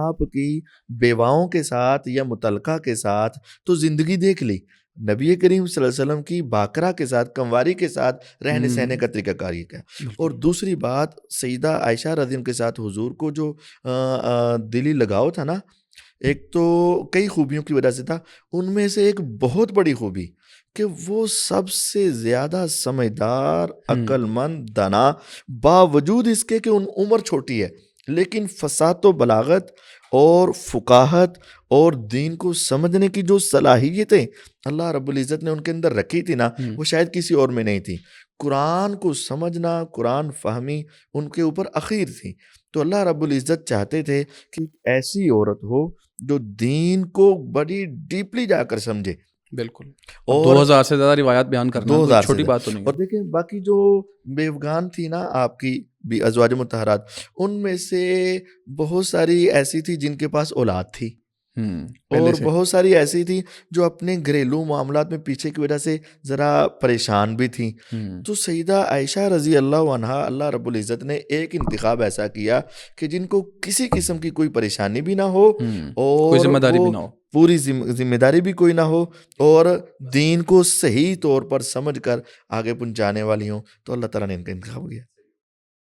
آپ کی بیواؤں کے ساتھ یا متعلقہ کے ساتھ تو زندگی دیکھ لی، نبی کریم صلی اللہ علیہ وسلم کی باقرہ کے ساتھ، کنواری کے ساتھ رہنے سہنے کا طریقہ کار یہ کیا. اور دوسری بات سیدہ عائشہ رضی اللہ کے ساتھ حضور کو جو دلی لگاؤ تھا نا، ایک تو کئی خوبیوں کی وجہ سے تھا، ان میں سے ایک بہت بڑی خوبی کہ وہ سب سے زیادہ سمجھدار، عقل مند، دانا، باوجود اس کے کہ ان عمر چھوٹی ہے لیکن فصاحت و بلاغت اور فقاہت اور دین کو سمجھنے کی جو صلاحیتیں اللہ رب العزت نے ان کے اندر رکھی تھی نا، وہ شاید کسی اور میں نہیں تھی. قرآن کو سمجھنا، قرآن فہمی ان کے اوپر اخیر تھی. تو اللہ رب العزت چاہتے تھے کہ ایسی عورت ہو جو دین کو بڑی ڈیپلی جا کر سمجھے. بالکل. اور 2000 سے زیادہ روایات بیان کرنا کوئی چھوٹی بات تو نہیں. اور دیکھیں باقی جو بیوگان تھی نا آپ کی بھی ازواج مطہرات، ان میں سے بہت ساری ایسی تھی جن کے پاس اولاد تھی، اور بہت ساری ایسی تھی جو اپنے گھریلو معاملات میں پیچھے کی وجہ سے ذرا پریشان بھی تھیں. تو سیدہ عائشہ رضی اللہ عنہا اللہ رب العزت نے ایک انتخاب ایسا کیا کہ جن کو کسی قسم کی کوئی پریشانی بھی نہ ہو اور کوئی ذمہ داری بھی نہ ہو، پوری ذمہ داری بھی کوئی نہ ہو، اور دین کو صحیح طور پر سمجھ کر آگے پہنچانے والی ہوں. تو اللہ تعالیٰ نے ان کا انتخاب کیا.